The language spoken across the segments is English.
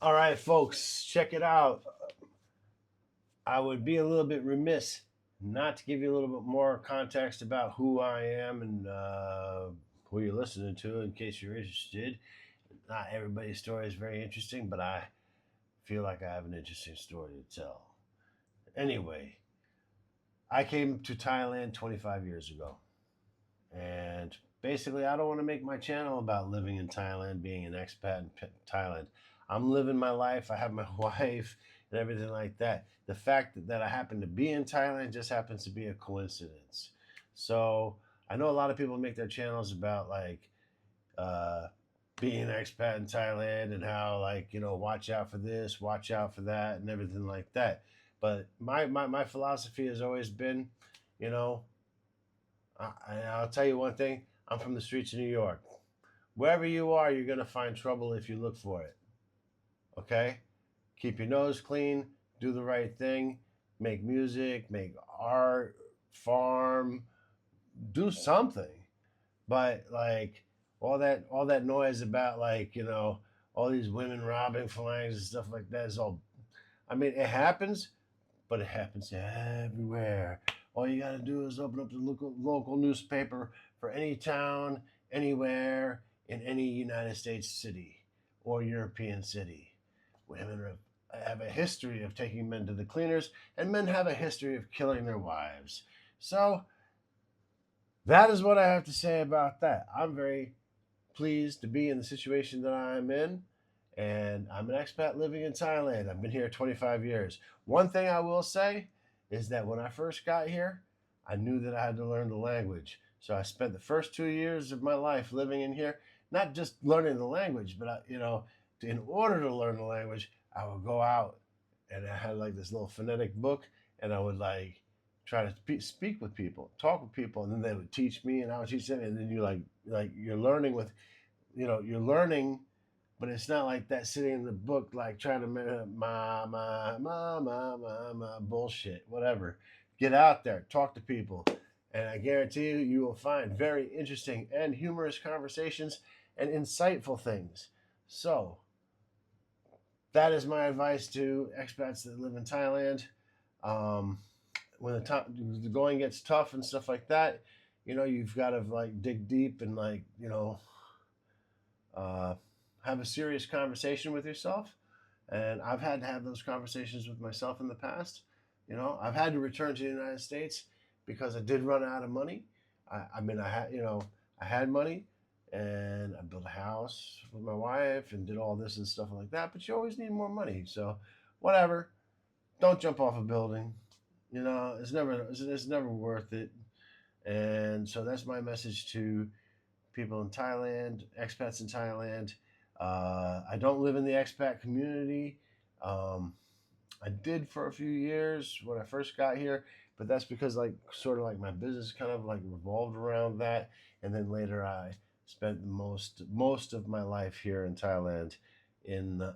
All right, folks, check it out. I would be a little bit remiss not to give you a little bit more context about who I am and who you're listening to in case you're interested. Not everybody's story is very interesting, but I feel like I have an interesting story to tell. Anyway, I came to Thailand 25 years ago. And basically, I don't want to make my channel about living in Thailand, being an expat in Thailand. I'm living my life. I have my wife and everything like that. The fact that I happen to be in Thailand just happens to be a coincidence. So I know a lot of people make their channels about like uh, being an expat in Thailand and how watch out for this, watch out for that, and everything like that. But my philosophy has always been, you know, I'll tell you one thing. I'm from the streets of New York. Wherever you are, you're going to find trouble if you look for it. Okay? Keep your nose clean, do the right thing, make music, make art, farm, do something. But like all that noise about all these women robbing flags and stuff like that is all. I mean, it happens, but it happens everywhere. All you got to do is open up the local newspaper for any town, anywhere, in any United States city or European city. Women have a history of taking men to the cleaners, and men have a history of killing their wives. So that is what I have to say about that. I'm very pleased to be in the situation that I'm in. And I'm an expat living in Thailand. I've been here 25 years. One thing I will say is that when I first got here, I knew that I had to learn the language. So I spent the first 2 years of my life living in here, not just learning the language, but in order to learn the language, I would go out and I had like this little phonetic book, and I would like try to speak with people, talk with people, and then they would teach me, and I would teach them, and then you like you're learning with you're learning, but it's not like that sitting in the book like trying to bullshit, whatever. Get out there, talk to people, and I guarantee you will find very interesting and humorous conversations and insightful things. So that is my advice to expats that live in Thailand. Um, when the going gets tough and stuff like that, you've got to like dig deep and uh, have a serious conversation with yourself. And I've had to have those conversations with myself in the past. I've had to return to the United States because I did run out of money. I mean, I had money and I built a house with my wife and did all this and stuff like that. But you always need more money. So, whatever. Don't jump off a building. It's never worth it. And so that's my message to people in Thailand, expats in Thailand. I don't live in the expat community. Um, I did for a few years when I first got here, but that's because like sort of like my business kind of like revolved around that, and then later I spent most of my life here in Thailand, in the,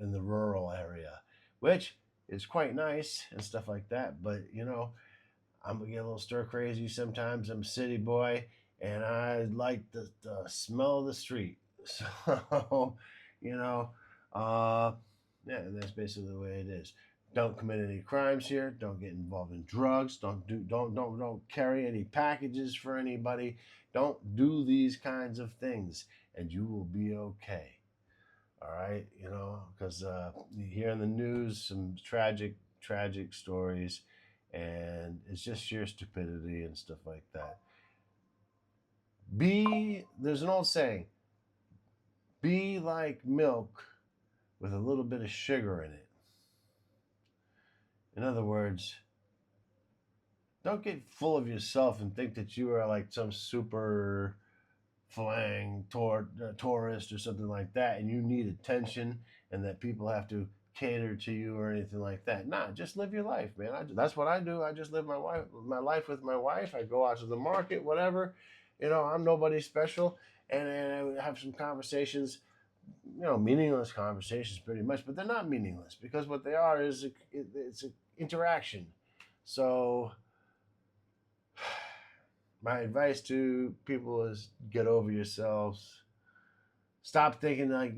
in the rural area, which is quite nice and stuff like that. But I'm gonna get a little stir crazy sometimes. I'm a city boy, and I like the smell of the street. So, you know, uh, yeah, that's basically the way it is. Don't commit any crimes here. Don't get involved in drugs. Don't carry any packages for anybody. Don't do these kinds of things, and you will be okay. All right, because you hear in the news some tragic stories, and it's just sheer stupidity and stuff like that. There's an old saying, be like milk with a little bit of sugar in it. In other words, don't get full of yourself and think that you are like some super tourist or something like that, and you need attention, and that people have to cater to you or anything like that. Nah, just live your life, man. That's what I do. I just live my life with my wife. I go out to the market, whatever. I'm nobody special, and I have some conversations. Meaningless conversations, pretty much, but they're not meaningless because what they are is it's an interaction. So my advice to people is get over yourselves. Stop thinking like,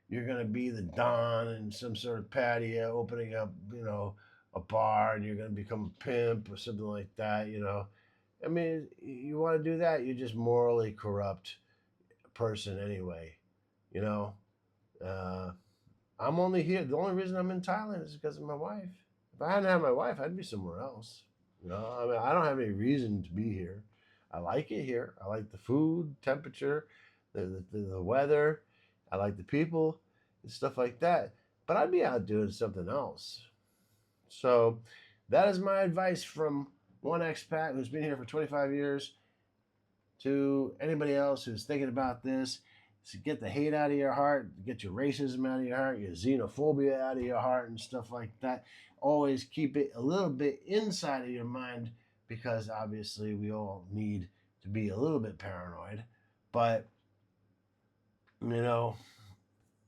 you're going to be the Don in some sort of patio opening up, a bar, and you're going to become a pimp or something like that, I mean, you want to do that, you're just morally corrupt person anyway, you know. Uh, I'm only here. The only reason I'm in Thailand is because of my wife. If I hadn't had my wife, I'd be somewhere else. I mean, I don't have any reason to be here. I like it here. I like the food, temperature, the weather. I like the people and stuff like that. But I'd be out doing something else. So that is my advice from one expat who's been here for 25 years to anybody else who's thinking about this. To get the hate out of your heart, get your racism out of your heart, your xenophobia out of your heart, and stuff like that. Always keep it a little bit inside of your mind because obviously we all need to be a little bit paranoid. But, you know,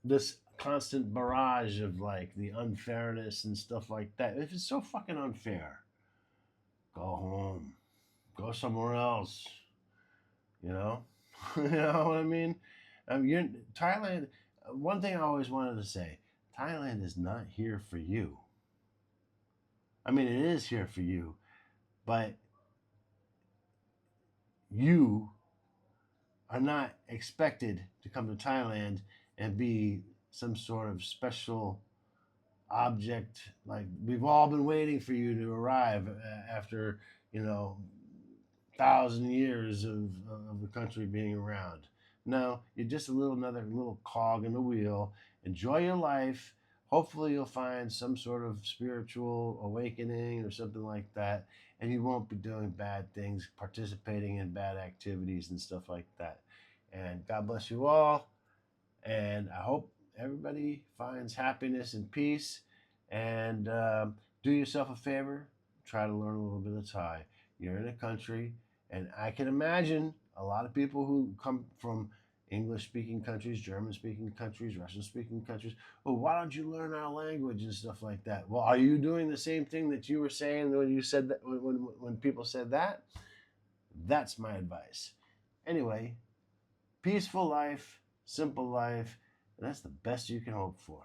this constant barrage of like the unfairness and stuff like that, if it's so fucking unfair, go home, go somewhere else, you know? You know what I mean? Thailand. One thing I always wanted to say: Thailand is not here for you. I mean, it is here for you, but you are not expected to come to Thailand and be some sort of special object. Like we've all been waiting for you to arrive after 1,000 years of the country being around. No, you're just another little cog in the wheel. Enjoy your life. Hopefully, you'll find some sort of spiritual awakening or something like that, and you won't be doing bad things, participating in bad activities and stuff like that. And God bless you all. And I hope everybody finds happiness and peace. And do yourself a favor, try to learn a little bit of Thai. You're in a country, and I can imagine a lot of people who come from English speaking countries, German speaking countries, Russian speaking countries. Well, why don't you learn our language and stuff like that? Well, are you doing the same thing that you were saying when you said that when people said that? That's my advice. Anyway, peaceful life, simple life, and that's the best you can hope for.